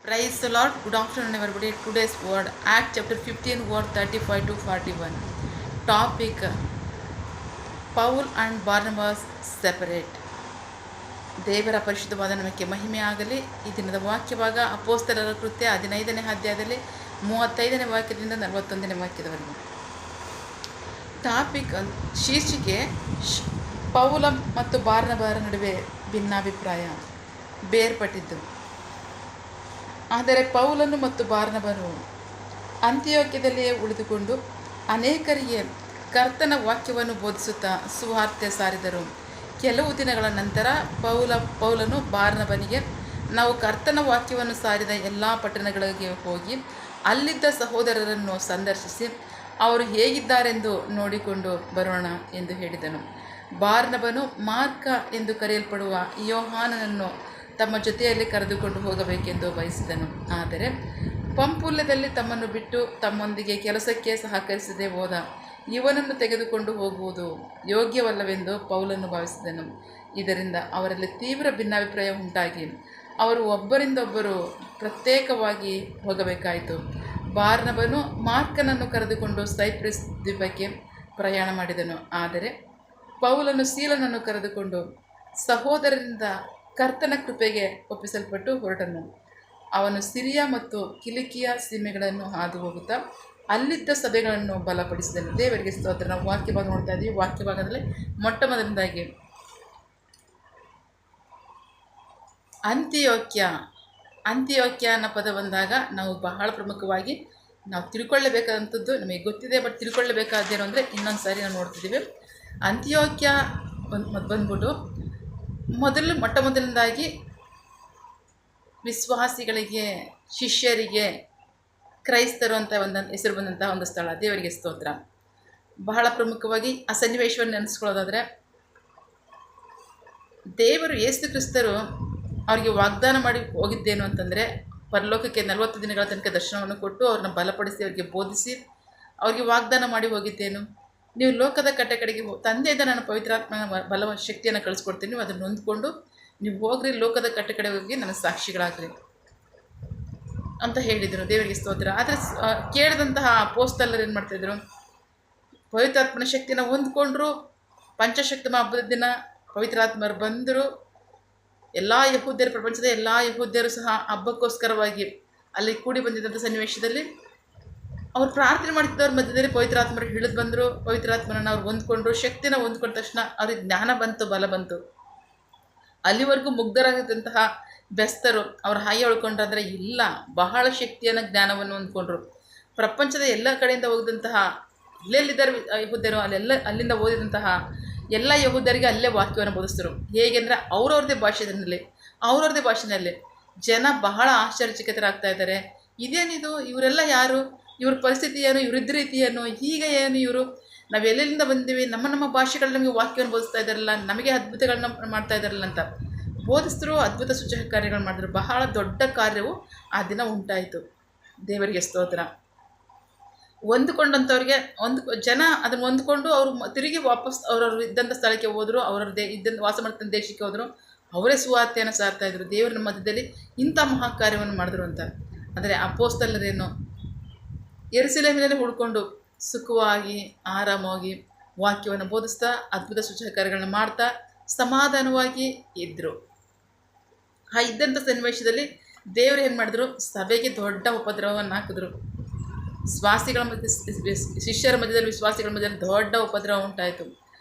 Praise the Lord. Good afternoon, everybody. Today's word, Act chapter 15, word 35 to 41. Topic, Paul and Barnabas separate. ದೇವರ ಪರಿಶುದ್ಧವಾದ ನಮಗೆ ಮಹಿಮೆ ಆಗಲಿ. ಈ ದಿನದ ವಾಕ್ಯಭಾಗ ಅಪೊಸ್ತಲರ ಕೃತ್ಯ 15ನೇ ಅಧ್ಯಾಯದಲ್ಲಿ 35ನೇ ವಾಕ್ಯದಿಂದ 41ನೇ ವಾಕ್ಯದವರೆಗೆ. ಟಾಪಿಕ್ ಶೀರ್ಷಿಕೆ ಪೌಲ ಮತ್ತು ಬಾರ್ನಬರ ನಡುವೆ ಭಿನ್ನಾಭಿಪ್ರಾಯ ಬೇರ್ಪಟ್ಟಿದ್ದು. ಆದರೆ ಪೌಲನು ಮತ್ತು ಬಾರ್ನಬರು ಅಂತಿಯೋಕ್ಯದಲ್ಲಿಯೇ ಉಳಿದುಕೊಂಡು ಅನೇಕರಿಗೆ ಕರ್ತನ ವಾಕ್ಯವನ್ನು ಬೋಧಿಸುತ್ತಾ ಸುವಾರ್ತೆ ಸಾರಿದರು. ಕೆಲವು ದಿನಗಳ ನಂತರ ಪೌಲನು ಬಾರ್ನಬನಿಗೆ, ನಾವು ಕರ್ತನ ವಾಕ್ಯವನ್ನು ಸಾರಿದ ಎಲ್ಲ ಪಟ್ಟಣಗಳಿಗೆ ಹೋಗಿ ಅಲ್ಲಿದ್ದ ಸಹೋದರರನ್ನು ಸಂದರ್ಶಿಸಿ ಅವರು ಹೇಗಿದ್ದಾರೆಂದು ನೋಡಿಕೊಂಡು ಬರೋಣ ಎಂದು ಹೇಳಿದನು. ಬಾರ್ನಬನು ಮಾರ್ಕ ಎಂದು ಕರೆಯಲ್ಪಡುವ ಯೋಹಾನನನ್ನು ತಮ್ಮ ಜೊತೆಯಲ್ಲಿ ಕರೆದುಕೊಂಡು ಹೋಗಬೇಕೆಂದು ಬಯಸಿದನು. ಆದರೆ ಪಂಪುಲ್ಯದಲ್ಲಿ ತಮ್ಮನ್ನು ಬಿಟ್ಟು ತಮ್ಮೊಂದಿಗೆ ಕೆಲಸಕ್ಕೆ ಸಹಕರಿಸದೆ ಹೋದ ಇವನನ್ನು ತೆಗೆದುಕೊಂಡು ಹೋಗುವುದು ಯೋಗ್ಯವಲ್ಲವೆಂದು ಪೌಲನು ಭಾವಿಸಿದನು. ಇದರಿಂದ ಅವರಲ್ಲಿ ತೀವ್ರ ಭಿನ್ನಾಭಿಪ್ರಾಯ ಉಂಟಾಗಿ ಅವರು ಒಬ್ಬರಿಂದೊಬ್ಬರು ಪ್ರತ್ಯೇಕವಾಗಿ ಹೋಗಬೇಕಾಯಿತು. ಬಾರ್ನಬನು ಮಾರ್ಕನನ್ನು ಕರೆದುಕೊಂಡು ಸೈಪ್ರಸ್ ದ್ವೀಪಕ್ಕೆ ಪ್ರಯಾಣ ಮಾಡಿದನು. ಆದರೆ ಪೌಲನು ಸೀಲನನ್ನು ಕರೆದುಕೊಂಡು ಸಹೋದರರಿಂದ ಕರ್ತನ ಕೃಪೆಗೆ ಒಪ್ಪಿಸಲ್ಪಟ್ಟು ಹೊರಟನು. ಅವನು ಸಿರಿಯಾ ಮತ್ತು ಕಿಲಿಕಿಯ ಸೀಮೆಗಳನ್ನು ಹಾದು ಹೋಗುತ್ತಾ ಅಲ್ಲಿದ್ದ ಸಭೆಗಳನ್ನು ಬಲಪಡಿಸಿದನು. ದೇವರಿಗೆ ಸ್ತೋತ್ರ. ನಾವು ವಾಕ್ಯಭಾಗ ನೋಡ್ತಾ ಇದ್ದೀವಿ. ವಾಕ್ಯಭಾಗದಲ್ಲಿ ಮೊಟ್ಟ ಮೊದಲನೇದಾಗಿ ಅಂತ್ಯೋಕ್ಯ ಅನ್ನೋ ಪದ ಬಂದಾಗ ನಾವು ಬಹಳ ಪ್ರಮುಖವಾಗಿ ನಾವು ತಿಳ್ಕೊಳ್ಳಬೇಕಾದಂಥದ್ದು ನಮಗೆ ಗೊತ್ತಿದೆ, ಬಟ್ ತಿಳ್ಕೊಳ್ಳಬೇಕಾದ್ದೇನು ಅಂದರೆ ಇನ್ನೊಂದು ಸಾರಿ ನಾವು ನೋಡ್ತಿದ್ದೀವಿ. ಅಂತ್ಯೋಕ್ಯ ಬಂದ್ಬಿಟ್ಟು ಮೊಟ್ಟ ಮೊದಲನೇದಾಗಿ ವಿಶ್ವಾಸಿಗಳಿಗೆ, ಶಿಷ್ಯರಿಗೆ, ಕ್ರೈಸ್ತರು ಅಂತ ಒಂದು ಹೆಸರು ಬಂದಂಥ ಒಂದು ಸ್ಥಳ. ದೇವರಿಗೆ ಸ್ತೋತ್ರ. ಬಹಳ ಪ್ರಮುಖವಾಗಿ ಆ ಸನ್ನಿವೇಶವನ್ನು ನೆನೆಸ್ಕೊಳ್ಳೋದಾದರೆ, ದೇವರು ಯೇಸು ಕ್ರಿಸ್ತರು ಅವರಿಗೆ ವಾಗ್ದಾನ ಮಾಡಿ ಹೋಗಿದ್ದೇನು ಅಂತಂದರೆ, ಪರಲೋಕಕ್ಕೆ 40 ದಿನಗಳ ತನಕ ದರ್ಶನವನ್ನು ಕೊಟ್ಟು ಅವ್ರನ್ನ ಬಲಪಡಿಸಿ ಅವರಿಗೆ ಬೋಧಿಸಿ ಅವರಿಗೆ ವಾಗ್ದಾನ ಮಾಡಿ ಹೋಗಿದ್ದೇನು, ನೀವು ಲೋಕದ ಕಡೆಗೆ ತಂದೆಯಿಂದ ನಾನು ಪವಿತ್ರಾತ್ಮನ ಬಲ ಶಕ್ತಿಯನ್ನು ಕಳಿಸ್ಕೊಡ್ತೀನಿ, ನೀವು ಅದನ್ನು ಹೊಂದ್ಕೊಂಡು ನೀವು ಹೋಗ್ರಿ, ಲೋಕದ ಕಡೆ ಹೋಗಿ ನನ್ನ ಸಾಕ್ಷಿಗಳಾಗ್ರಿ ಅಂತ ಹೇಳಿದರು. ದೇವರಿಗೆ ಸ್ತೋತ್ರ. ಆದರೆ ಕೇಳಿದಂತಹ ಅಪೊಸ್ತಲರು ಏನು ಮಾಡ್ತಾಯಿದ್ರು, ಪವಿತ್ರಾತ್ಮನ ಶಕ್ತಿನ ಹೊಂದ್ಕೊಂಡ್ರು. ಪಂಚಶಕ್ತಿ ಹಬ್ಬದ ದಿನ ಪವಿತ್ರಾತ್ಮರು ಬಂದರು. ಎಲ್ಲ ಯಹೂದ್ಯರು, ಪ್ರಪಂಚದ ಎಲ್ಲ ಯಹೂದ್ಯರು ಸಹ ಹಬ್ಬಕ್ಕೋಸ್ಕರವಾಗಿ ಅಲ್ಲಿ ಕೂಡಿ ಬಂದಿದ್ದಂಥ ಸನ್ನಿವೇಶದಲ್ಲಿ ಅವ್ರು ಪ್ರಾರ್ಥನೆ ಮಾಡ್ತಿದ್ದವ್ರ ಮಧ್ಯದಲ್ಲಿ ಪವಿತ್ರಾತ್ಮರು ಹಿಡಿದು ಬಂದರು. ಪವಿತ್ರಾತ್ಮರನ್ನು ಅವ್ರು ಹೊಂದ್ಕೊಂಡ್ರು. ಶಕ್ತಿನ ಹೊಂದ್ಕೊಂಡ ತಕ್ಷಣ ಅವ್ರಿಗೆ ಜ್ಞಾನ ಬಂತು, ಬಲ ಬಂತು. ಅಲ್ಲಿವರೆಗೂ ಮುಗ್ಧರಾಗಿದ್ದಂತಹ ಬೆಸ್ತರು ಅವ್ರು ಹಾಗೆ ಉಳ್ಕೊಂಡ್ರಾದ್ರೆ ಇಲ್ಲ, ಬಹಳ ಶಕ್ತಿಯನ್ನು, ಜ್ಞಾನವನ್ನು ಹೊಂದ್ಕೊಂಡ್ರು. ಪ್ರಪಂಚದ ಎಲ್ಲ ಕಡೆಯಿಂದ ಹೋಗಿದಂತಹ ಎಲ್ಲೆಲ್ಲಿದ್ದಾರೆ ಯಹೂದ್ಯರು ಅಲ್ಲಿಂದ ಓದಿದಂತಹ ಎಲ್ಲ ಯಹೂದ್ಯರಿಗೆ ಅಲ್ಲೇ ವಾಕ್ಯವನ್ನು ಬೋಧಿಸಿದ್ರು. ಹೇಗೆಂದರೆ ಅವ್ರವ್ರದ್ದೇ ಭಾಷೆಯಲ್ಲಿ ಜನ ಬಹಳ ಆಶ್ಚರ್ಯಚಕಿತರಾಗ್ತಾ ಇದ್ದಾರೆ. ಇದೇನಿದು, ಇವರೆಲ್ಲ ಯಾರು, ಇವ್ರ ಪರಿಸ್ಥಿತಿ ಏನು, ಇವ್ರಿದ್ದ ರೀತಿ ಏನು, ಹೀಗೆ ಏನು ಇವರು, ನಾವು ಎಲ್ಲೆಲ್ಲಿಂದ ಬಂದೀವಿ, ನಮ್ಮ ಭಾಷೆಗಳಲ್ಲಿ ನಮಗೆ ವಾಕ್ಯವನ್ನು ಬೋಧಿಸ್ತಾ ಇದ್ದಾರಲ್ಲ, ನಮಗೆ ಅದ್ಭುತಗಳನ್ನ ಮಾಡ್ತಾ ಇದ್ದಾರಲ್ಲ ಅಂತ ಬೋಧಿಸಿದ್ರು. ಅದ್ಭುತ ಸೂಚಕ ಕಾರ್ಯಗಳು ಮಾಡಿದ್ರು. ಬಹಳ ದೊಡ್ಡ ಕಾರ್ಯವು ಆ ದಿನ ಉಂಟಾಯಿತು. ದೇವರಿಗೆ ಸ್ತೋತ್ರ. ಹೊಂದ್ಕೊಂಡಂಥವ್ರಿಗೆ ಜನ ಅದನ್ನು ಹೊಂದ್ಕೊಂಡು ಅವರು ತಿರುಗಿ ವಾಪಸ್ ಅವ್ರವ್ರು ಇದ್ದಂಥ ಸ್ಥಳಕ್ಕೆ ಹೋದರು. ಇದ್ದಂಥ ವಾಸ ಮಾಡ್ತಂಥ ದೇಶಕ್ಕೆ ಹೋದರು. ಅವರೇ ಸುವಾರ್ತೆಯನ್ನು ಸಾರ್ತಾಯಿದ್ರು. ದೇವರ ಮಧ್ಯದಲ್ಲಿ ಇಂಥ ಮಹಾಕಾರ್ಯವನ್ನು ಮಾಡಿದ್ರು ಅಂತ. ಆದರೆ ಅಪೊಸ್ತಲರೇನು ಯೆರೂಸಲೇಮಿನಲ್ಲಿ ಉಳ್ಕೊಂಡು ಸುಖವಾಗಿ ಆರಾಮವಾಗಿ ವಾಕ್ಯವನ್ನು ಬೋಧಿಸ್ತಾ ಅದ್ಭುತ ಸೂಚಕ ಕಾರ್ಯಗಳನ್ನ ಮಾಡ್ತಾ ಸಮಾಧಾನವಾಗಿ ಇದ್ದರು. ಆ ಇದ್ದಂಥ ಸನ್ನಿವೇಶದಲ್ಲಿ ದೇವರು ಏನು ಮಾಡಿದ್ರು, ಸಭೆಗೆ ದೊಡ್ಡ ಉಪದ್ರವವನ್ನು ಹಾಕಿದ್ರು. ಶಿಷ್ಯರ ಮಧ್ಯದಲ್ಲಿ, ವಿಶ್ವಾಸಿಗಳ ಮಧ್ಯದಲ್ಲಿ ದೊಡ್ಡ ಉಪದ್ರವ ಉಂಟಾಯಿತು.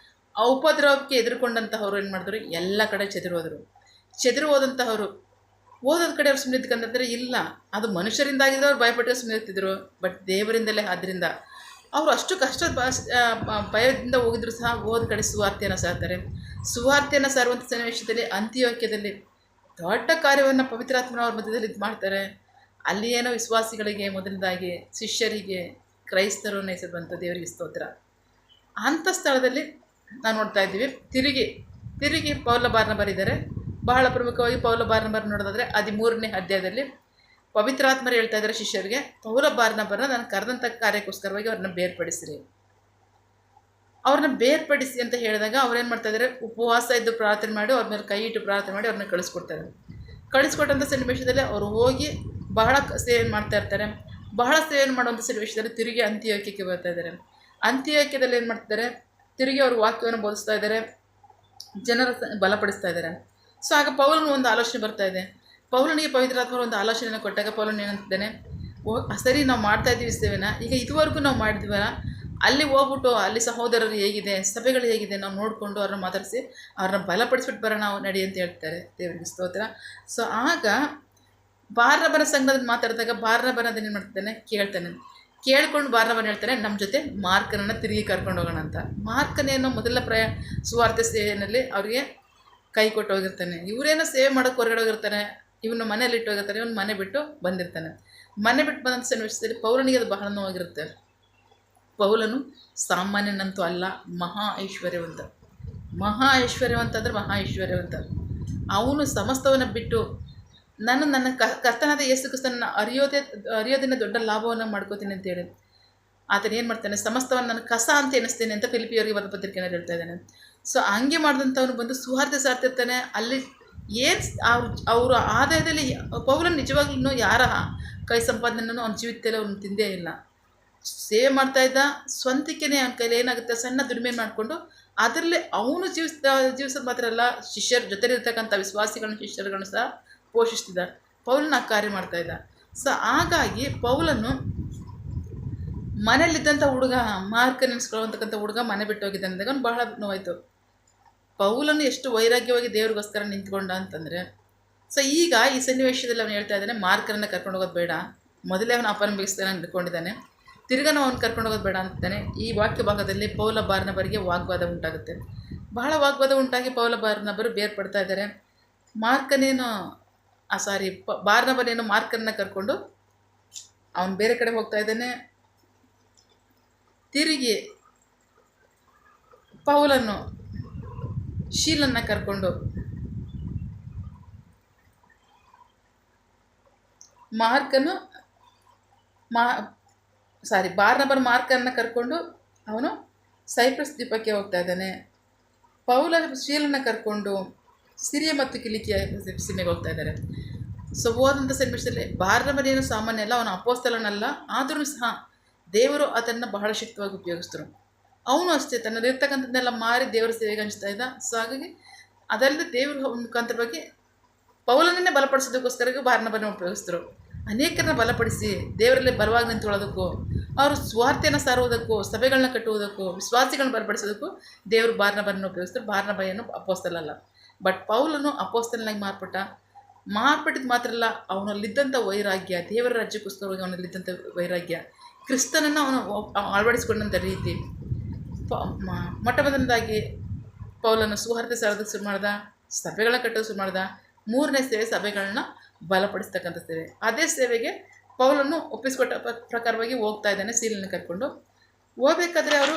ಆ ಉಪದ್ರವಕ್ಕೆ ಎದುರುಕೊಂಡಂತಹವರು ಏನು ಮಾಡಿದ್ರು, ಎಲ್ಲ ಕಡೆ ಚೆದರು ಹೋದಂತಹವರು ಓದೋದ ಕಡೆ ಅವ್ರು ಸುಮ್ಮನೆ ಇದ್ಕೊಂಡ್ರೆ ಇಲ್ಲ, ಅದು ಮನುಷ್ಯರಿಂದಾಗಿದ್ದರೆ ಅವ್ರು ಭಯಪಟ್ಟು ಸುಮ್ಮನೆ ಇರ್ತಿದ್ರು. ಬಟ್ ದೇವರಿಂದಲೇ. ಆದ್ದರಿಂದ ಅವರು ಅಷ್ಟು ಕಷ್ಟ ಭಯದಿಂದ ಹೋಗಿದ್ರು ಸಹ ಓದ ಕಡೆ ಸುವಾರ್ತೆಯನ್ನು ಸಾರ್ತಾರೆ. ಸುವಾರ್ತೆಯನ್ನು ಸಾರುವಂಥ ಸನ್ನಿವೇಶದಲ್ಲಿ ಅಂತ್ಯೋಕ್ಯದಲ್ಲಿ ದೊಡ್ಡ ಕಾರ್ಯವನ್ನು ಪವಿತ್ರಾತ್ಮನ ಅವ್ರ ಮಧ್ಯದಲ್ಲಿ ಇದು ಮಾಡ್ತಾರೆ. ಅಲ್ಲಿ ಏನೋ ವಿಶ್ವಾಸಿಗಳಿಗೆ, ಮೊದಲನೇದಾಗಿ ಶಿಷ್ಯರಿಗೆ, ಕ್ರೈಸ್ತರು ಹೆಸರು ಬಂತು. ದೇವರಿಗೆ ಸ್ತೋತ್ರ. ಅಂಥ ಸ್ಥಳದಲ್ಲಿ ನಾವು ನೋಡ್ತಾ ಇದ್ದೀವಿ. ತಿರುಗಿ ಪೌಲ ಬಾರ್ನಬರ ಇದ್ದಾರೆ. ಬಹಳ ಪ್ರಮುಖವಾಗಿ ಪೌಲ ಬಾರ್ನಬರ ನೋಡೋದಾದರೆ 13ನೇ ಅಧ್ಯಾಯದಲ್ಲಿ ಪವಿತ್ರಾತ್ಮರು ಹೇಳ್ತಾ ಇದ್ದಾರೆ ಶಿಷ್ಯರಿಗೆ, ಪೌಲ ಬಾರ್ನಬರನ್ನ ನಾನು ಕರೆದಂಥ ಕಾರ್ಯಕ್ಕೋಸ್ಕರವಾಗಿ ಅವ್ರನ್ನ ಬೇರ್ಪಡಿಸಿ ಅಂತ ಹೇಳಿದಾಗ ಅವ್ರೇನು ಮಾಡ್ತಾ ಇದ್ದಾರೆ, ಉಪವಾಸ ಇದ್ದು ಪ್ರಾರ್ಥನೆ ಮಾಡಿ ಅವ್ರ ಮೇಲೆ ಕೈ ಇಟ್ಟು ಪ್ರಾರ್ಥನೆ ಮಾಡಿ ಅವ್ರನ್ನ ಕಳಿಸ್ಕೊಡ್ತಾರೆ. ಕಳಿಸ್ಕೊಟ್ಟಂಥ ಸನ್ನಿವೇಶದಲ್ಲಿ ಅವರು ಹೋಗಿ ಬಹಳ ಸೇವೆಯನ್ನು ಮಾಡ್ತಾ ಇರ್ತಾರೆ. ಬಹಳ ಸೇವೆಯನ್ನು ಮಾಡುವಂಥ ಸನ್ನಿವೇಶದಲ್ಲಿ ತಿರುಗಿ ಅಂತಿಯೋಕ್ಯಕ್ಕೆ ಬರ್ತಾ ಇದ್ದಾರೆ. ಅಂತಿಯೋಕ್ಯದಲ್ಲಿ ಏನು ಮಾಡ್ತಿದ್ದಾರೆ, ತಿರುಗಿ ಅವರು ವಾಕ್ಯವನ್ನು ಬೋಧಿಸ್ತಾ ಇದ್ದಾರೆ, ಜನರ ಬಲಪಡಿಸ್ತಾ ಇದ್ದಾರೆ. ಸೊ ಆಗ ಪೌಲನಿಗೆ ಒಂದು ಆಲೋಚನೆ ಬರ್ತಾ ಇದೆ. ಪೌಲನಿಗೆ ಪವಿತ್ರಾತ್ಮರು ಒಂದು ಆಲೋಚನೆಯನ್ನು ಕೊಟ್ಟಾಗ ಪೌಲನು ಏನಂತಿದ್ದಾನೆ, ಸರಿ ನಾವು ಮಾಡ್ತಾ ಇದ್ದೀವಿ ಸೇವೆನ, ಈಗ ಇದುವರೆಗೂ ನಾವು ಮಾಡಿದ್ವಲ್ಲ, ಅಲ್ಲಿ ಹೋಗ್ಬಿಟ್ಟು ಅಲ್ಲಿ ಸಹೋದರರು ಹೇಗಿದೆ, ಸಭೆಗಳು ಹೇಗಿದೆ ನಾವು ನೋಡಿಕೊಂಡು ಅವ್ರನ್ನ ಮಾತಾಡಿಸಿ ಅವ್ರನ್ನ ಬಲಪಡಿಸ್ಬಿಟ್ಟು ಬರೋಣ ನಾವು ನಡಿ ಅಂತ ಹೇಳ್ತಾರೆ. ದೇವರಿಗೆ ಸ್ತೋತ್ರ. ಸೊ ಆಗ ಬಾರ್ನಬನ ಸಂಘದಲ್ಲಿ ಮಾತಾಡಿದಾಗ ಬಾರ್ನಬನ ಅದನ್ನು ಏನು ಮಾಡ್ತಾನೆ, ಕೇಳ್ಕೊಂಡು ಬಾರ್ನಬನ ಹೇಳ್ತಾನೆ, ನಮ್ಮ ಜೊತೆ ಮಾರ್ಕನನ್ನು ತಿರುಗಿ ಕರ್ಕೊಂಡು ಹೋಗೋಣ ಅಂತ. ಮಾರ್ಕನೇನೋ ಮೊದಲ ಸುವಾರ್ತೆ ಸೇವೆಯಲ್ಲಿ ಅವ್ರಿಗೆ ಕೈ ಕೊಟ್ಟು ಹೋಗಿರ್ತಾನೆ. ಇವರೇನೋ ಸೇವೆ ಮಾಡೋಕ್ಕೆ ಹೊರಗಡೆ ಹೋಗಿರ್ತಾನೆ, ಇವನು ಮನೇಲಿ ಇಟ್ಟು ಹೋಗಿರ್ತಾನೆ, ಇವನು ಮನೆ ಬಿಟ್ಟು ಬಂದಿರ್ತಾನೆ. ಮನೆ ಬಿಟ್ಟು ಬಂದಂಥ ಸನ್ನಿವೇಶದಲ್ಲಿ ಪೌಲನಿಗೆ ಅದು ಬಹಳ ನೋವಾಗಿರುತ್ತೆ. ಪೌಲನು ಸಾಮಾನ್ಯನಂತೂ ಅಲ್ಲ, ಮಹಾ ಐಶ್ವರ್ಯವಂತ ಅಂದರೆ ಮಹಾ ಐಶ್ವರ್ಯವಂತ. ಅವನು ಸಮಸ್ತವನ್ನು ಬಿಟ್ಟು ನನ್ನ ಕರ್ತನಾದ ಯೇಸು ಕ್ರಿಸ್ತನನ್ನು ಅರಿಯೋದನ್ನ ದೊಡ್ಡ ಲಾಭವನ್ನು ಮಾಡ್ಕೋತೀನಿ ಅಂತೇಳಿ ಆತನ ಏನು ಮಾಡ್ತಾನೆ, ಸಮಸ್ತವನ್ನು ನಾನು ಕಸ ಅಂತ ಎನಿಸ್ತೇನೆ ಅಂತ ಫಿಲಿಪಿಯವರಿಗೆ ಬರೆದ ಪತ್ರಿಕೆಯಲ್ಲಿ ಹೇಳ್ತಾ ಇದ್ದಾನೆ. ಸೊ ಹಂಗೆ ಮಾಡಿದಂಥವನು ಬಂದು ಸುವಾರ್ತೆ ಸಾರ್ತಿರ್ತಾನೆ. ಅಲ್ಲಿ ಏನು ಅವರ ಆದಾಯದಲ್ಲಿ ಪೌಲನು ನಿಜವಾಗ್ಲೂ ಯಾರ ಕೈ ಸಂಪಾದನೆಯನ್ನು ಅವನ ಜೀವಿತದಲ್ಲಿ ಅವನು ತಿಂದೇ ಇಲ್ಲ. ಸೇವೆ ಮಾಡ್ತಾಯಿದ್ದ, ಸ್ವಂತಿಕೆನೇ ಅವನ ಕೈಲಿ ಏನಾಗುತ್ತೆ, ಸಣ್ಣ ದುಡಿಮೆ ಮಾಡಿಕೊಂಡು ಅದರಲ್ಲೇ ಅವನು ಜೀವಿಸೋದು ಮಾತ್ರ ಅಲ್ಲ, ಶಿಷ್ಯರ ಜೊತೆಲಿರ್ತಕ್ಕಂಥ ವಿಶ್ವಾಸಿಗಳನ್ನು ಶಿಷ್ಯರುಗಳನ್ನು ಸಹ ಪೋಷಿಸ್ತಿದ್ದ. ಪೌಲನ ಆ ಕಾರ್ಯ ಮಾಡ್ತಾಯಿದ್ದ. ಸೊ ಹಾಗಾಗಿ ಪೌಲನು ಮನೇಲಿದ್ದಂಥ ಹುಡುಗ, ಮಾರ್ಕ ನೆನೆಸ್ಕೊಳ್ಳುವಂತಕ್ಕಂಥ ಹುಡುಗ ಮನೆ ಬಿಟ್ಟು ಹೋಗಿದ್ದಾನೆ ಅಂದಾಗ ಅವ್ನು ಬಹಳ ನೋವಾಯಿತು. ಪೌಲನು ಎಷ್ಟು ವೈರಾಗ್ಯವಾಗಿ ದೇವ್ರಿಗೋಸ್ಕರ ನಿಂತ್ಕೊಂಡ ಅಂತಂದರೆ, ಸೊ ಈಗ ಈ ಸನ್ನಿವೇಶದಲ್ಲಿ ಅವನು ಹೇಳ್ತಾ ಇದ್ದಾನೆ, ಮಾರ್ಕರನ್ನು ಕರ್ಕೊಂಡು ಹೋಗೋದು ಬೇಡ, ಮೊದಲೇ ಅವನು ಅಪನಂಬಿಸ್ತಾನೆ ಅಂದ್ಕೊಂಡಿದ್ದಾನೆ, ತಿರ್ಗಾ ಅವನು ಕರ್ಕೊಂಡು ಹೋಗೋದು ಬೇಡ ಅಂತಾನೆ. ಈ ವಾಕ್ಯ ಭಾಗದಲ್ಲಿ ಪೌಲ ಬಾರ್ನಬರಿಗೆ ವಾಗ್ವಾದ ಉಂಟಾಗುತ್ತೆ. ಬಹಳ ವಾಗ್ವಾದ ಉಂಟಾಗಿ ಪೌಲ ಬಾರ್ನಬರು ಬೇರ್ಪಡ್ತಾ ಇದ್ದಾರೆ. ಬಾರ್ನಬನೇನು ಮಾರ್ಕರನ್ನ ಕರ್ಕೊಂಡು ಅವನು ಬೇರೆ ಕಡೆ ಹೋಗ್ತಾ ಇದ್ದಾನೆ. ತಿರುಗಿ ಪೌಲನ್ನು ಶೀಲನ್ನು ಕರ್ಕೊಂಡು ಬಾರ್ನಬನ ಮಾರ್ಕನ್ನು ಕರ್ಕೊಂಡು ಅವನು ಸೈಪ್ರಸ್ ದ್ವೀಪಕ್ಕೆ ಹೋಗ್ತಾ ಇದ್ದಾನೆ. ಪೌಲ ಶೀಲನ್ನು ಕರ್ಕೊಂಡು ಸಿರಿಯ ಮತ್ತು ಕಿಲಿಕಿಯ ಸೀಮೆಗೆ ಹೋಗ್ತಾ ಇದ್ದಾರೆ. ಸೊ ಹೋದಂಥ ಸನ್ನಿವೇಶದಲ್ಲಿ ಬಾರ್ನಬನೇನು ಸಾಮಾನ್ಯ ಅಲ್ಲ, ಅವನ ಅಪೊಸ್ತಲನಲ್ಲ, ಆದರೂ ಸಹ ದೇವರು ಅದನ್ನು ಬಹಳ ಶಕ್ತವಾಗಿ ಉಪಯೋಗಿಸಿದ್ರು. ಅವನು ಅಷ್ಟೇ ತನ್ನಲ್ಲಿರ್ತಕ್ಕಂಥದ್ದನ್ನೆಲ್ಲ ಮಾರಿ ದೇವರ ಸೇವೆಗೆ ಹಂಚ್ತಾ ಇದ್ದ. ಸೊ ಹಾಗಾಗಿ ಅದಲ್ಲದೆ ದೇವರ ಮುಖಾಂತರವಾಗಿ ಪೌಲನನ್ನೇ ಬಲಪಡಿಸೋದಕ್ಕೋಸ್ಕರ ಬಾರ್ನಬನ ಉಪಯೋಗಿಸಿದ್ರು. ಅನೇಕರನ್ನ ಬಲಪಡಿಸಿ ದೇವರಲ್ಲಿ ಬಲವಾಗಿ ನಿಂತ್ಕೊಳ್ಳೋದಕ್ಕೂ, ಅವರು ಸ್ವಾರ್ಥೆಯನ್ನು ಸಾರುವುದಕ್ಕೂ, ಸಭೆಗಳನ್ನ ಕಟ್ಟುವುದಕ್ಕೂ, ವಿಶ್ವಾಸಿಗಳನ್ನ ಬಲಪಡಿಸೋದಕ್ಕೂ ದೇವರು ಬಾರ್ನಬನನ್ನು ಉಪಯೋಗಿಸಿದ್ರು. ಬಾರ್ನಬನು ಅಪೊಸ್ತಲಲ್ಲ, ಬಟ್ ಪೌಲನು ಅಪೊಸ್ತಲನಾಗಿ ಮಾರ್ಪಟ್ಟಿದ್ದು ಮಾತ್ರ ಅಲ್ಲ, ಅವನಲ್ಲಿದ್ದಂಥ ವೈರಾಗ್ಯ, ದೇವರ ರಾಜ್ಯಕ್ಕೋಸ್ಕರವಾಗಿ ಅವನಲ್ಲಿದ್ದಂಥ ವೈರಾಗ್ಯ, ಕ್ರಿಸ್ತನನ್ನು ಅವನು ಅಳವಡಿಸಿಕೊಂಡಂಥ ರೀತಿ, ಮೊಟ್ಟಮೊದಲನೇದಾಗಿ ಪೌಲನು ಸುವಾರ್ತೆ ಸಾರೋದಕ್ಕೆ ಶುರು ಮಾಡ್ದ, ಸಭೆಗಳನ್ನ ಕಟ್ಟೋದು ಶುರು ಮಾಡ್ದ. ಮೂರನೇ ಸೇವೆ ಸಭೆಗಳನ್ನ ಬಲಪಡಿಸ್ತಕ್ಕಂಥ ಸೇವೆ. ಅದೇ ಸೇವೆಗೆ ಪೌಲನು ಒಪ್ಪಿಸಿಕೊಟ್ಟ ಪ್ರಕಾರವಾಗಿ ಹೋಗ್ತಾ ಇದ್ದಾನೆ ಸೀಲನ್ನು ಕರ್ಕೊಂಡು. ಹೋಗ್ಬೇಕಾದ್ರೆ ಅವರು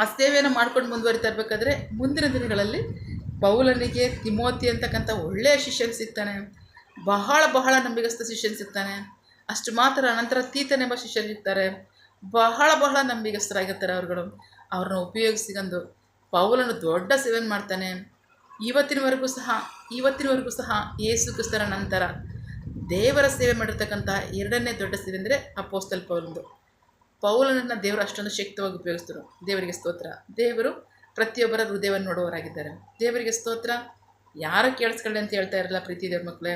ಆ ಸೇವೆಯನ್ನು ಮಾಡ್ಕೊಂಡು ಮುಂದುವರಿತಾ ಇರಬೇಕಾದ್ರೆ ಮುಂದಿನ ದಿನಗಳಲ್ಲಿ ಪೌಲನಿಗೆ ತಿಮೋತಿ ಅಂತಕ್ಕಂಥ ಒಳ್ಳೆಯ ಶಿಷ್ಯನು ಸಿಗ್ತಾನೆ, ಬಹಳ ನಂಬಿಗಸ್ತ ಶಿಷ್ಯನು ಸಿಗ್ತಾನೆ. ಅಷ್ಟು ಮಾತ್ರ ಅನಂತರ ತೀತನೆಂಬ ಶಿಷ್ಯರು ಸಿಗ್ತಾರೆ, ಬಹಳ ನಂಬಿಗಸ್ತರಾಗಿರ್ತಾರೆ. ಅವ್ರನ್ನ ಉಪಯೋಗಿಸಿಕೊಂಡು ಪೌಲನು ದೊಡ್ಡ ಸೇವೆಯನ್ನು ಮಾಡ್ತಾನೆ. ಇವತ್ತಿನವರೆಗೂ ಸಹ ಯೇಸು ಕ್ರಿಸ್ತನ ನಂತರ ದೇವರ ಸೇವೆ ಮಾಡಿರ್ತಕ್ಕಂಥ ಎರಡನೇ ದೊಡ್ಡ ಸೇವೆ ಅಂದರೆ ಅಪೊಸ್ತಲ ಪೌಲನನ್ನು ದೇವರು ಅಷ್ಟೊಂದು ಶಕ್ತವಾಗಿ ಉಪಯೋಗಿಸಿದ್ರು. ದೇವರಿಗೆ ಸ್ತೋತ್ರ. ದೇವರು ಪ್ರತಿಯೊಬ್ಬರ ಹೃದಯವನ್ನು ನೋಡುವವರಾಗಿದ್ದಾರೆ. ದೇವರಿಗೆ ಸ್ತೋತ್ರ. ಯಾರು ಕೇಳಿಸ್ಕೊಳ್ಳಿ ಅಂತ ಹೇಳ್ತಾ ಇರಲ್ಲ ಪ್ರೀತಿ ದೇವ್ರ ಮಕ್ಕಳೇ.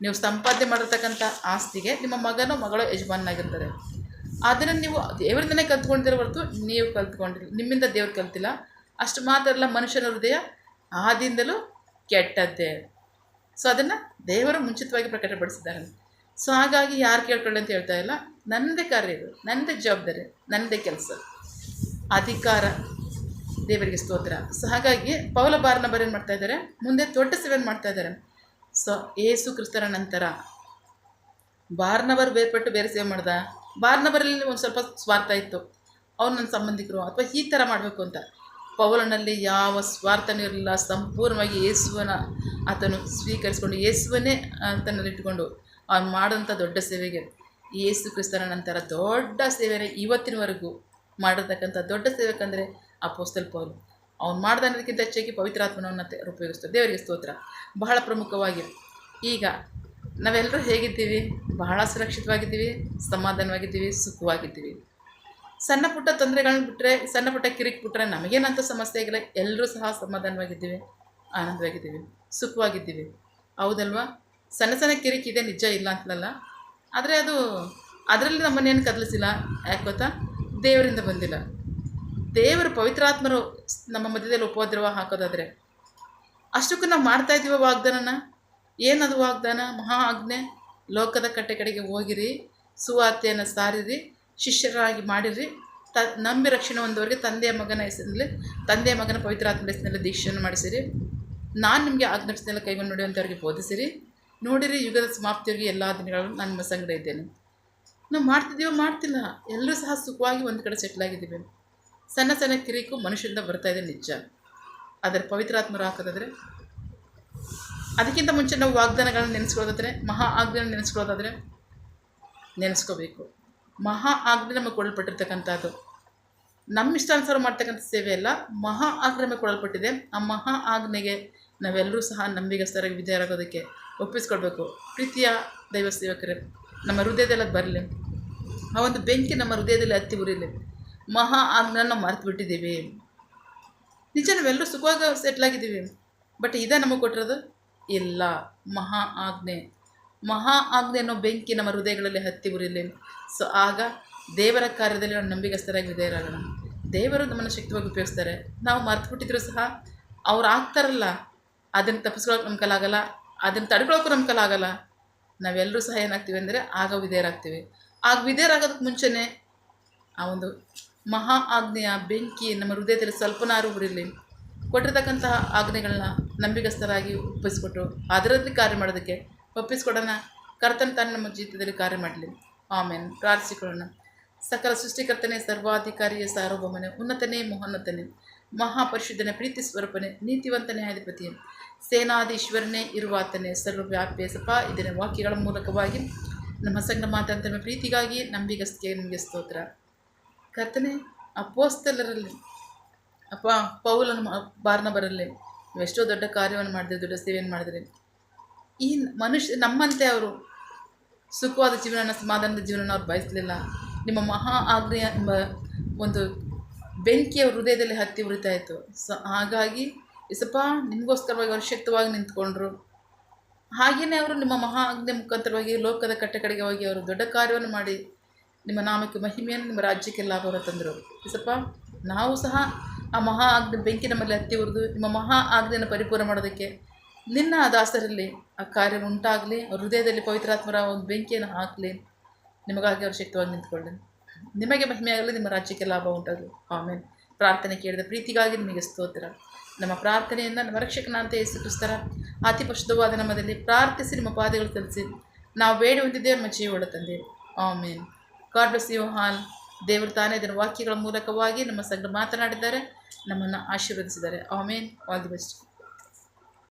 ನೀವು ಸಂಪಾದನೆ ಮಾಡಿರ್ತಕ್ಕಂಥ ಆಸ್ತಿಗೆ ನಿಮ್ಮ ಮಗನೋ ಮಗಳೋ ಯಜಮಾನಾಗಿರ್ತಾರೆ. ಅದನ್ನು ನೀವು ದೇವರಿಂದನೇ ಕಲ್ತ್ಕೊಂಡಿರೋ ಹೊರತು ನೀವು ಕಲ್ತ್ಕೊಂಡಿಲ್ಲ, ನಿಮ್ಮಿಂದ ದೇವ್ರು ಕಲ್ತಿಲ್ಲ. ಅಷ್ಟು ಮಾತ್ರ ಅಲ್ಲ, ಮನುಷ್ಯನ ಹೃದಯ ಆದಿಂದಲೂ ಕೆಟ್ಟದ್ದೇ. ಸೊ ಅದನ್ನು ದೇವರು ಮುಂಚಿತವಾಗಿ ಪ್ರಕಟಪಡಿಸಿದ್ದಾರೆ. ಸೊ ಹಾಗಾಗಿ ಯಾರು ಕೇಳ್ಕೊಳ್ಳಿ ಅಂತ ಹೇಳ್ತಾ ಇಲ್ಲ. ನನ್ನದೇ ಕಾರ್ಯ ಇದು, ನನ್ನದೇ ಜವಾಬ್ದಾರಿ, ನನ್ನದೇ ಕೆಲಸ, ಅಧಿಕಾರ. ದೇವರಿಗೆ ಸ್ತೋತ್ರ. ಸೊ ಹಾಗಾಗಿ ಪೌಲ ಬಾರ್ನಬರು ಏನು ಮಾಡ್ತಾ ಇದ್ದಾರೆ, ಮುಂದೆ ದೊಡ್ಡ ಸೇವೆಯನ್ನು ಮಾಡ್ತಾ ಇದ್ದಾರೆ. ಸೊ ಯೇಸು ಕ್ರಿಸ್ತನ ನಂತರ ಬಾರ್ನಬರು ಬೇರ್ಪಟ್ಟು ಬೇರೆ ಸೇವೆ ಮಾಡ್ದ. ಬಾರ್ನಬರಲ್ಲಿ ಒಂದು ಸ್ವಲ್ಪ ಸ್ವಾರ್ಥ ಇತ್ತು, ಅವ್ರು ನನ್ನ ಸಂಬಂಧಿಕರು ಅಥವಾ ಈ ಥರ ಮಾಡಬೇಕು ಅಂತ. ಪೌಲನಲ್ಲಿ ಯಾವ ಸ್ವಾರ್ಥನೂ ಇರಲಿಲ್ಲ. ಸಂಪೂರ್ಣವಾಗಿ ಯೇಸುವನ ಆತನು ಸ್ವೀಕರಿಸಿಕೊಂಡು ಯೇಸುವನ್ನೇ ತನ್ನಲ್ಲಿಟ್ಟುಕೊಂಡು ಅವ್ನು ಮಾಡೋಂಥ ದೊಡ್ಡ ಸೇವೆಗೆ, ಯೇಸು ಕ್ರಿಸ್ತನ ನಂತರ ದೊಡ್ಡ ಸೇವೆನೇ ಇವತ್ತಿನವರೆಗೂ ಮಾಡಿರ್ತಕ್ಕಂಥ ದೊಡ್ಡ ಸೇವೆಕಂದರೆ ಅಪೊಸ್ತಲ ಪೌಲ. ಅವ್ನು ಮಾಡ್ದನ್ನೋದಕ್ಕಿಂತ ಹೆಚ್ಚಾಗಿ ಪವಿತ್ರಾತ್ಮನವನ್ನು ಉಪಯೋಗಿಸ್ತಾರೆ. ದೇವರಿಗೆ ಸ್ತೋತ್ರ. ಬಹಳ ಪ್ರಮುಖವಾಗಿ ಈಗ ನಾವೆಲ್ಲರೂ ಹೇಗಿದ್ದೀವಿ? ಬಹಳ ಸುರಕ್ಷಿತವಾಗಿದ್ದೀವಿ, ಸಮಾಧಾನವಾಗಿದ್ದೀವಿ, ಸುಖವಾಗಿದ್ದೀವಿ. ಸಣ್ಣ ಪುಟ್ಟ ತೊಂದರೆಗಳನ್ನ ಬಿಟ್ಟರೆ, ಸಣ್ಣ ಪುಟ್ಟ ಕಿರಿಕ್ ಬಿಟ್ಟರೆ ನಮಗೇನಂತ ಸಮಸ್ಯೆ ಆಗಿಲ್ಲ. ಎಲ್ಲರೂ ಸಹ ಸಮಾಧಾನವಾಗಿದ್ದೀವಿ, ಆನಂದವಾಗಿದ್ದೀವಿ, ಸುಖವಾಗಿದ್ದೀವಿ. ಹೌದಲ್ವಾ? ಸಣ್ಣ ಸಣ್ಣ ಕಿರಿಕಿದೆ, ನಿಜ ಇಲ್ಲ ಅಂತಲಲ್ಲ. ಆದರೆ ಅದರಲ್ಲಿ ನಮ್ಮನ್ನೇನು ಕದಲಿಸಿಲ್ಲ. ಯಾಕೆ ಗೊತ್ತಾ? ದೇವರಿಂದ ಬಂದಿಲ್ಲ. ದೇವರು ಪವಿತ್ರಾತ್ಮರು ನಮ್ಮ ಮಧ್ಯದಲ್ಲಿ ಉಪದ್ರವ ಹಾಕೋದಾದರೆ ಅಷ್ಟಕ್ಕೂ ನಾವು ಮಾಡ್ತಾ ಇದ್ದೀವ ವಾಗ್ದಾನನ. ಏನದು ವಾಗ್ದಾನ? ಮಹಾ ಆಜ್ಞೆ, ಲೋಕದ ಕಟ್ಟೆ ಕಡೆಗೆ ಹೋಗಿರಿ, ಸುವಾರ್ತೆಯನ್ನು ಸಾರಿರಿ, ಶಿಷ್ಯರಾಗಿ ಮಾಡಿರಿ, ನಂಬಿ ರಕ್ಷಣೆ ಹೊಂದವರಿಗೆ ತಂದೆಯ ಮಗನ ಹೆಸರಿನಲ್ಲಿ, ತಂದೆಯ ಮಗನ ಪವಿತ್ರಾತ್ಮನ ಹೆಸರಿನಲ್ಲಿ ದೀಕ್ಷೆಯನ್ನು ಮಾಡಿಸಿರಿ. ನಾನು ನಿಮಗೆ ಆಜ್ಞಾಪಿಸಿನೆಲ್ಲ ಕೈಗೊಂಡು ನಡೆಯುವಂಥವ್ರಿಗೆ ಬೋಧಿಸಿರಿ. ನೋಡಿರಿ, ಯುಗದ ಸಮಾಪ್ತಿಯವರಿಗೆ ಎಲ್ಲ ದಿನಗಳು ನಾನು ನಿಮ್ಮ ಸಂಗಡ ಇದ್ದೇನೆ. ನಾವು ಮಾಡ್ತಿದ್ದೀವೋ? ಮಾಡ್ತಿಲ್ಲ. ಎಲ್ಲರೂ ಸಹ ಸುಖವಾಗಿ ಒಂದು ಕಡೆ ಸೆಟ್ಲಾಗಿದ್ದೀವಿ. ಸಣ್ಣ ಸಣ್ಣ ಕಿರಿಕು ಮನುಷ್ಯರಿಂದ ಬರ್ತಾ ಇದೆ, ನಿಜ. ಅದರ ಪವಿತ್ರಾತ್ಮರು ಹಾಕೋದಾದರೆ, ಅದಕ್ಕಿಂತ ಮುಂಚೆ ನಾವು ವಾಗ್ದಾನಗಳನ್ನು ನೆನೆಸ್ಕೊಳ್ಳೋದಾದರೆ, ಮಹಾ ಆಜ್ಞೆಯನ್ನು ನೆನೆಸ್ಕೊಳ್ಳೋದಾದರೆ ನೆನೆಸ್ಕೋಬೇಕು. ಮಹಾ ಆಜ್ಞೆ ನಮಗೆ ಕೊಡಲ್ಪಟ್ಟಿರ್ತಕ್ಕಂಥದ್ದು. ನಮ್ಮ ಇಷ್ಟಾನುಸಾರ ಮಾಡ್ತಕ್ಕಂಥ ಸೇವೆ ಅಲ್ಲ, ಮಹಾ ಆಜ್ಞೆ ನಮಗೆ ಕೊಡಲ್ಪಟ್ಟಿದೆ. ಆ ಮಹಾ ಆಜ್ಞೆಗೆ ನಾವೆಲ್ಲರೂ ಸಹ ನಂಬಿಗಸ್ತರಾಗಿ ವಿಧೇಯರಾಗೋದಕ್ಕೆ ಒಪ್ಪಿಸ್ಕೊಡ್ಬೇಕು. ಪ್ರೀತಿಯ ದೈವ ಸೇವಕರೇ, ನಮ್ಮ ಹೃದಯದಲ್ಲಿ ಬರಲಿ, ಆ ಒಂದು ಬೆಂಕಿ ನಮ್ಮ ಹೃದಯದಲ್ಲಿ ಹತ್ತಿ ಉರಿಲಿ. ಮಹಾ ಆಜ್ಞೆನ ನಾವು ಮರೆತು ಬಿಟ್ಟಿದ್ದೀವಿ. ನಿಜ, ನಾವೆಲ್ಲರೂ ಸುಖವಾಗಿ ಸೆಟ್ಲಾಗಿದ್ದೀವಿ. ಬಟ್ ಇದೇ ನಮಗೆ ಕೊಟ್ಟಿರೋದು? ಇಲ್ಲ. ಮಹಾ ಆಜ್ಞೆ ಅನ್ನೋ ಬೆಂಕಿ ನಮ್ಮ ಹೃದಯಗಳಲ್ಲಿ ಹತ್ತಿ ಉರಿಲಿ. ಸೊ ಆಗ ದೇವರ ಕಾರ್ಯದಲ್ಲಿ ನಾವು ನಂಬಿಗಸ್ತರಾಗಿ ವಿಧೇಯರಾಗೋಣ. ದೇವರು ನಮ್ಮನ್ನು ಶಕ್ತಿಯಾಗಿ ಉಪಯೋಗಿಸ್ತಾರೆ. ನಾವು ಮರೆತು ಬಿಟ್ಟಿದ್ರು ಸಹ ಅವ್ರು ಆಗ್ತಾರಲ್ಲ, ಅದನ್ನು ತಪ್ಪಿಸ್ಕೊಳ್ಳೋಕೆ ನಮ್ಮ ಕೈಲಾಗಲ್ಲ, ಅದನ್ನು ತಡ್ಕೊಳಕ್ಕೂ ನಮ್ಮ ಕೈಲಾಗಲ್ಲ. ನಾವೆಲ್ಲರೂ ಸಹ ಏನಾಗ್ತೀವಿ ಅಂದರೆ ಆಗ ವಿಧೇಯರಾಗ್ತೀವಿ. ಆಗ ವಿಧೇಯರಾಗೋದಕ್ಕೆ ಮುಂಚೆನೇ ಆ ಒಂದು ಮಹಾ ಆಜ್ಞೆಯ ಬೆಂಕಿ ನಮ್ಮ ಹೃದಯದಲ್ಲಿ ಸ್ವಲ್ಪನಾರು ಉರಿಲಿ. ಕೊಟ್ಟಿರ್ತಕ್ಕಂತಹ ಆಜ್ಞೆಗಳನ್ನ ನಂಬಿಗಸ್ತರಾಗಿ ಒಪ್ಪಿಸ್ಕೊಟ್ಟು ಅದರಲ್ಲಿ ಕಾರ್ಯ ಮಾಡೋದಕ್ಕೆ ಒಪ್ಪಿಸ್ಕೊಡೋಣ. ಕರ್ತನ ತಾನು ನಮ್ಮ ಜೀವಿತದಲ್ಲಿ ಕಾರ್ಯ ಮಾಡಲಿ. ಆಮೇನ್. ಪ್ರಾರ್ಥಿಸಿಕೊಳ್ಳೋಣ. ಸಕಲ ಸೃಷ್ಟಿಕರ್ತನೇ, ಸರ್ವಾಧಿಕಾರಿಯ ಸಾರ್ವಭೌಮನೇ, ಉನ್ನತನೇ, ಮಹೋನ್ನತನೇ, ಮಹಾಪರಿಶುದ್ಧನೇ, ಪ್ರೀತಿ ಸ್ವರೂಪನೇ, ನೀತಿವಂತನೇ, ಅಧಿಪತಿಯೇ, ಸೇನಾಧೀಶ್ವರನೇ, ಇರುವಾತನೇ, ಸರ್ವವ್ಯಾಪ್ಯ ಸಪ. ಇದನ್ನ ವಾಕ್ಯಗಳ ಮೂಲಕವಾಗಿ ನಮ್ಮ ಸಂಘ ಮಾತಾಡ್ತೇವೆ. ಪ್ರೀತಿಗಾಗಿ ನಂಬಿಗಸ್ತಿಗೆ ನಿಮಗೆ ಸ್ತೋತ್ರ. ಕರ್ತನೆ, ಅಪೋಸ್ತಲರಲ್ಲಿ ಪೌಲನ ಬಾರ್ನಬರಲ್ಲಿ ನೀವೆಷ್ಟೋ ದೊಡ್ಡ ಕಾರ್ಯವನ್ನು ಮಾಡಿದ್ರಿ, ದೊಡ್ಡ ಸೇವೆಯನ್ನು ಮಾಡಿದ್ರಿ. ಈ ಮನುಷ್ಯ ನಮ್ಮಂತೆ ಅವರು ಸುಖವಾದ ಜೀವನ, ಸಮಾಧಾನದ ಜೀವನ ಅವ್ರು ಬಯಸಲಿಲ್ಲ. ನಿಮ್ಮ ಮಹಾ ಆಜ್ಞೆಯ ಎಂಬ ಒಂದು ಬೆಂಕಿಯ ಹೃದಯದಲ್ಲಿ ಹತ್ತಿ ಉರಿತಾ ಇತ್ತು. ಸೊ ಹಾಗಾಗಿ ಸ್ವಲ್ಪ ನಿಮಗೋಸ್ಕರವಾಗಿ ಅವರು ಶಕ್ತವಾಗಿ ನಿಂತ್ಕೊಂಡ್ರು. ಹಾಗೆಯೇ ಅವರು ನಿಮ್ಮ ಮಹಾ ಆಜ್ಞೆ ಮುಖಾಂತರವಾಗಿ ಲೋಕದ ಕಟ್ಟೆ ಕಡೆಗೆ ಹೋಗಿ ಅವರು ದೊಡ್ಡ ಕಾರ್ಯವನ್ನು ಮಾಡಿ ನಿಮ್ಮ ನಾಮಕ್ಕೆ ಮಹಿಮೆಯನ್ನು, ನಿಮ್ಮ ರಾಜ್ಯಕ್ಕೆ ಲಾಭವನ್ನು ತಂದರು. ಸ್ವಲ್ಪ ನಾವು ಸಹ ಆ ಮಹಾ ಆಜ್ಞೆ ಬೆಂಕಿ ನಮ್ಮಲ್ಲಿ ಹತ್ತಿ ಉರಿದು ನಿಮ್ಮ ಮಹಾ ಆಜ್ಞೆಯನ್ನು ಪರಿಪೂರ್ಣ ಮಾಡೋದಕ್ಕೆ ನಿನ್ನ ದಾಸರಲ್ಲಿ ಆ ಕಾರ್ಯ ಉಂಟಾಗಲಿ. ಅವ್ರ ಹೃದಯದಲ್ಲಿ ಪವಿತ್ರಾತ್ಮರ ಒಂದು ಬೆಂಕಿಯನ್ನು ಹಾಕಲಿ. ನಿಮಗಾಗಿ ಅವರು ಶಕ್ತವಾಗಿ ನಿಂತ್ಕೊಳ್ಳಿ. ನಿಮಗೆ ಮಹಿಮೆಯಾಗಲಿ, ನಿಮ್ಮ ರಾಜ್ಯಕ್ಕೆ ಲಾಭ ಉಂಟಾಗಲಿ. ಆಮೇಲೆ ಪ್ರಾರ್ಥನೆ ಕೇಳಿದ ಪ್ರೀತಿಗಾಗಿ ನಿಮಗೆ ಸ್ತೋತ್ರ. ನಮ್ಮ ಪ್ರಾರ್ಥನೆಯನ್ನು ನಮ್ಮ ರಕ್ಷಕನಾಂತ ಯೇಸು ಕ್ರಿಸ್ತರ ಅತಿ ಪರಿಶುದ್ಧವಾದ ನಾಮದಲ್ಲಿ ಪ್ರಾರ್ಥಿಸಿ ನಿಮ್ಮ ಪಾದಗಳು ತಲಿಸಿ ನಾವು ಬೇಡಿ ಹೊಂದಿದ್ದೇವೆ ನಮ್ಮ ಜೀವದ ತಂದೆ. Amen. God bless you all. ದೇವರು ತಾನೇ ಇದರ ವಾಕ್ಯಗಳ ಮೂಲಕವಾಗಿ ನಮ್ಮ ಸಂಘ ಮಾತನಾಡಿದ್ದಾರೆ, ನಮ್ಮನ್ನು ಆಶೀರ್ವದಿಸಿದ್ದಾರೆ. ಆಮೇನ್. All the best.